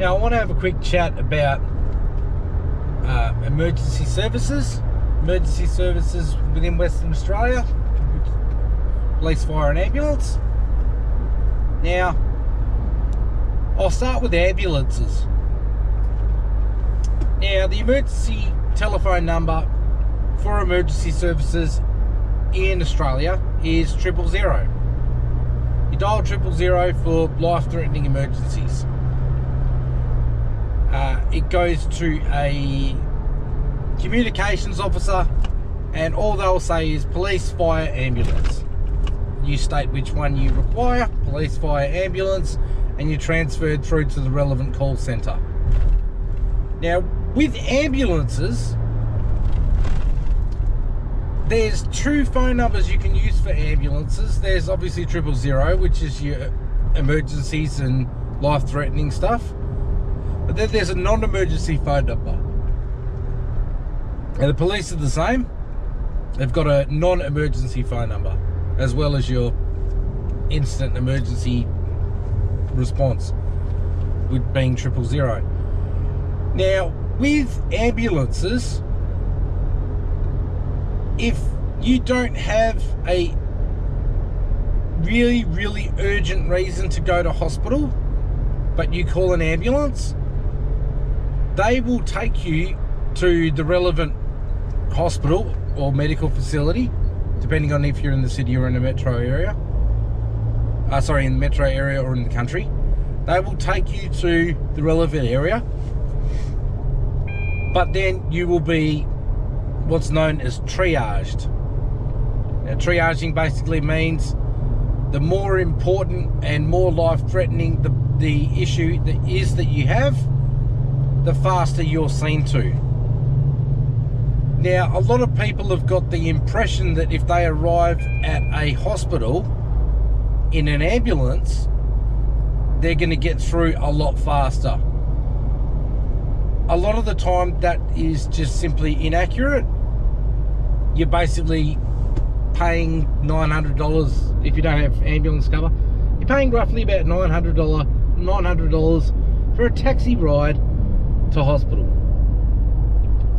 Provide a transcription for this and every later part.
Now I want to have a quick chat about emergency services within Western Australia, police, fire and ambulance. Now, I'll start with ambulances. Now, the emergency telephone number for emergency services in Australia is 000. You dial 000 for life-threatening emergencies. It goes to a communications officer, and all they'll say is police, fire, ambulance. You state which one you require, police, fire, ambulance, and you're transferred through to the relevant call centre. Now, with ambulances, there's two phone numbers you can use for ambulances. There's obviously 000, which is your emergencies and life-threatening stuff. But then there's a non-emergency phone number. And the police are the same. They've got a non-emergency phone number, as well as your instant emergency response, with being 000. Now, with ambulances, if you don't have a really, really urgent reason to go to hospital, but you call an ambulance, they will take you to the relevant hospital or medical facility, depending on if you're in the city or in the metro area. In the metro area or in the country. They will take you to the relevant area, but then you will be what's known as triaged. Now, triaging basically means the more important and more life-threatening the issue that you have, the faster you're seen to. Now, a lot of people have got the impression that if they arrive at a hospital in an ambulance, they're going to get through a lot faster. A lot of the time, that is just simply inaccurate. You're basically paying $900 if you don't have ambulance cover. You're paying roughly about $900 for a taxi ride to hospital.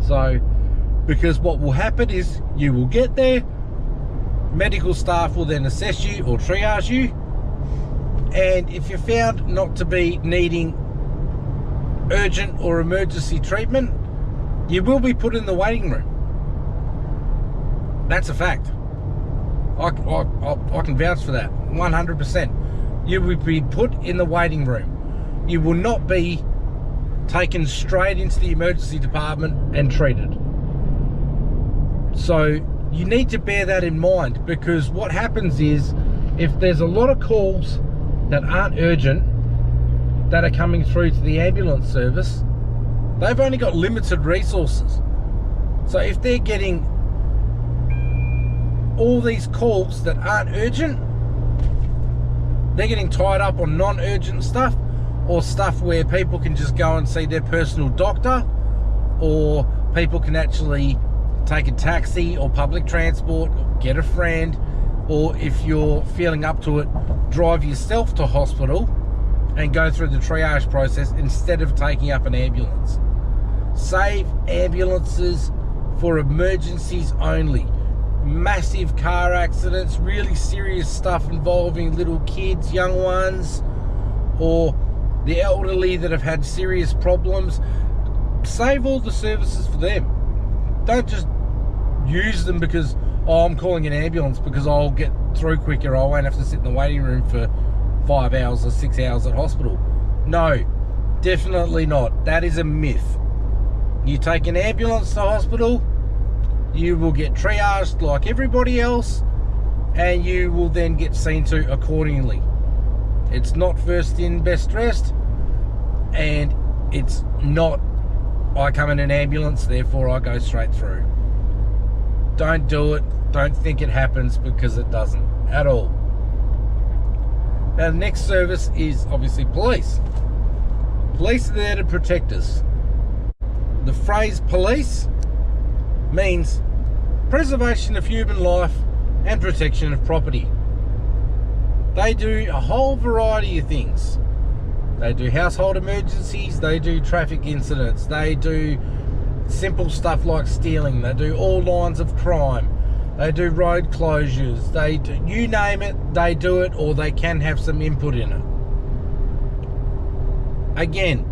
So, because what will happen is you will get there, medical staff will then assess you or triage you, and if you're found not to be needing urgent or emergency treatment, you will be put in the waiting room. That's a fact. I can vouch for that 100%. You will be put in the waiting room. You will not be taken straight into the emergency department and treated. So you need to bear that in mind, because what happens is, if there's a lot of calls that aren't urgent that are coming through to the ambulance service, they've only got limited resources. So if they're getting all these calls that aren't urgent, they're getting tied up on non-urgent stuff, or stuff where people can just go and see their personal doctor, or people can actually take a taxi or public transport, or get a friend, or if you're feeling up to it, drive yourself to hospital and go through the triage process instead of taking up an ambulance. Save ambulances for emergencies only. Massive car accidents, really serious stuff involving little kids, young ones, or the elderly that have had serious problems. Save all the services for them. Don't just use them because, oh, I'm calling an ambulance because I'll get through quicker, I won't have to sit in the waiting room for 5 hours or 6 hours at hospital. No, definitely not. That is a myth. You take an ambulance to hospital, you will get triaged like everybody else, and you will then get seen to accordingly. It's not first in, best dressed, and it's not, I come in an ambulance, therefore I go straight through. Don't do it. Don't think it happens, because it doesn't at all. Now, the next service is obviously police. Police are there to protect us. The phrase police means preservation of human life and protection of property. They do a whole variety of things. They do household emergencies, they do traffic incidents, they do simple stuff like stealing, they do all lines of crime, they do road closures, they do, you name it, they do it, or they can have some input in it. Again,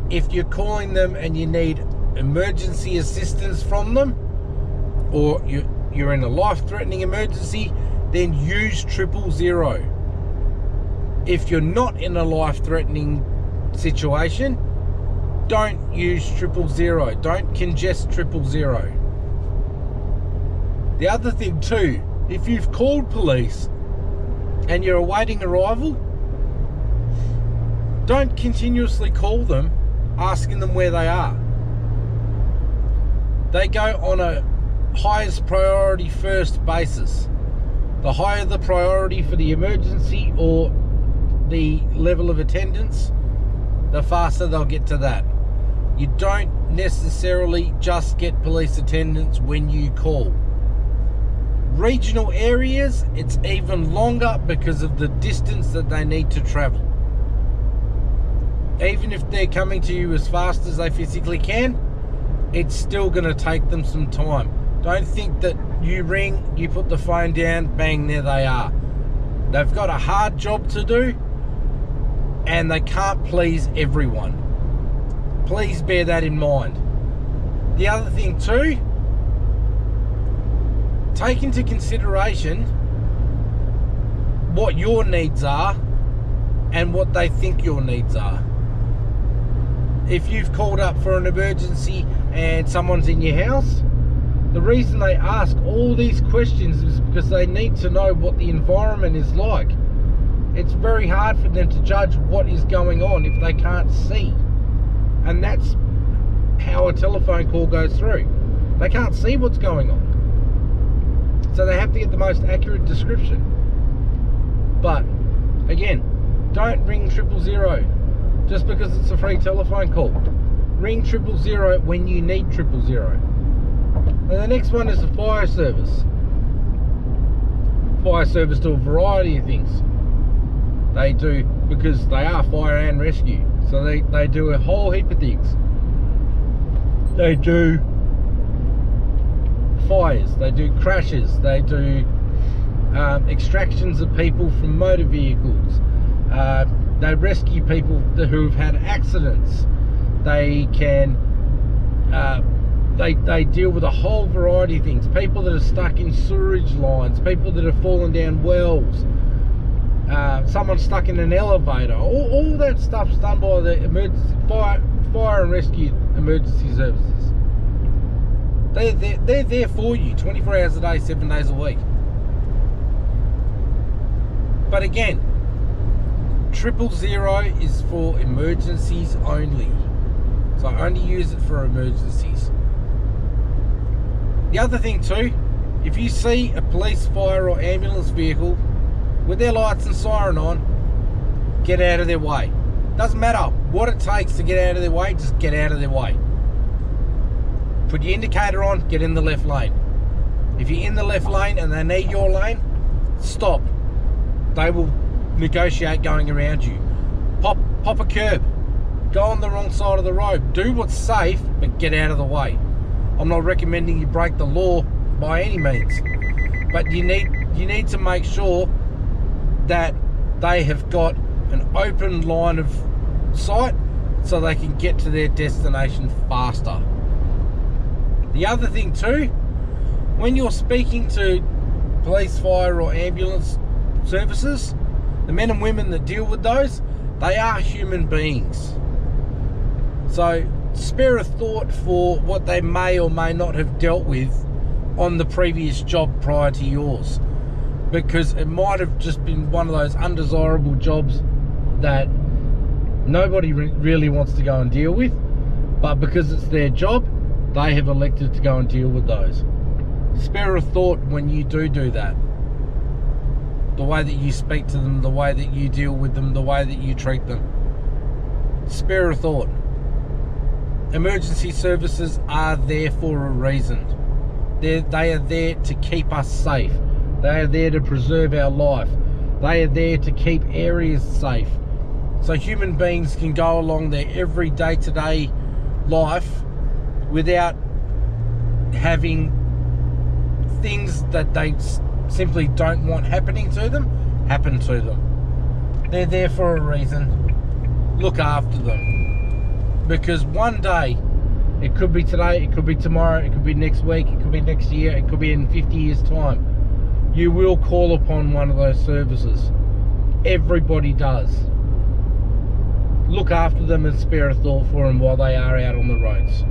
if you're calling them and you need emergency assistance from them, or you're in a life-threatening emergency, then use 000. If you're not in a life-threatening situation, don't use 000. Don't congest 000. The other thing too, if you've called police and you're awaiting arrival, don't continuously call them asking them where they are. They go on a highest priority first basis. The higher the priority for the emergency or the level of attendance, the faster they'll get to that. You don't necessarily just get police attendance when you call. Regional areas, it's even longer because of the distance that they need to travel. Even if they're coming to you as fast as they physically can, it's still going to take them some time. Don't think that you ring, you put the phone down, bang, there they are. They've got a hard job to do, and they can't please everyone. Please bear that in mind. The other thing too, take into consideration what your needs are and what they think your needs are. If you've called up for an emergency and someone's in your house, the reason they ask all these questions is because they need to know what the environment is like. It's very hard for them to judge what is going on if they can't see. And that's how a telephone call goes through. They can't see what's going on. So they have to get the most accurate description. But again, don't ring 000 just because it's a free telephone call. Ring 000 when you need 000. And the next one is the fire service. Fire service do a variety of things. They do, because they are fire and rescue, so they do a whole heap of things. They do fires, they do crashes, they do extractions of people from motor vehicles, they rescue people who have had accidents. They can they deal with a whole variety of things. People that are stuck in sewerage lines, people that have fallen down wells, someone stuck in an elevator. All that stuff's done by the emergency fire and rescue emergency services. They're there for you 24 hours a day, 7 days a week. But again, 000 is for emergencies only. So only use it for emergencies. The other thing too, if you see a police, fire or ambulance vehicle with their lights and siren on, get out of their way. Doesn't matter what it takes to get out of their way, just get out of their way. Put your indicator on, get in the left lane. If you're in the left lane and they need your lane, stop. They will negotiate going around you. Pop a curb. Go on the wrong side of the road. Do what's safe, but get out of the way. I'm not recommending you break the law by any means, but you need to make sure that they have got an open line of sight so they can get to their destination faster. The other thing too, when you're speaking to police, fire or ambulance services, the men and women that deal with those, they are human beings. So spare a thought for what they may or may not have dealt with on the previous job prior to yours, because it might have just been one of those undesirable jobs that nobody really wants to go and deal with, but because it's their job, they have elected to go and deal with those. Spare a thought when you do that. The way that you speak to them, the way that you deal with them, the way that you treat them. Spare a thought. Emergency services are there for a reason. They are there to keep us safe. They are there to preserve our life. They are there to keep areas safe. so human beings can go along their every day-to-day life without having things that they simply don't want happening to them happen to them. They're there for a reason. Look after them, because one day, it could be today, it could be tomorrow, it could be next week, it could be next year, it could be in 50 years time, you will call upon one of those services. Everybody does. Look after them and spare a thought for them while they are out on the roads.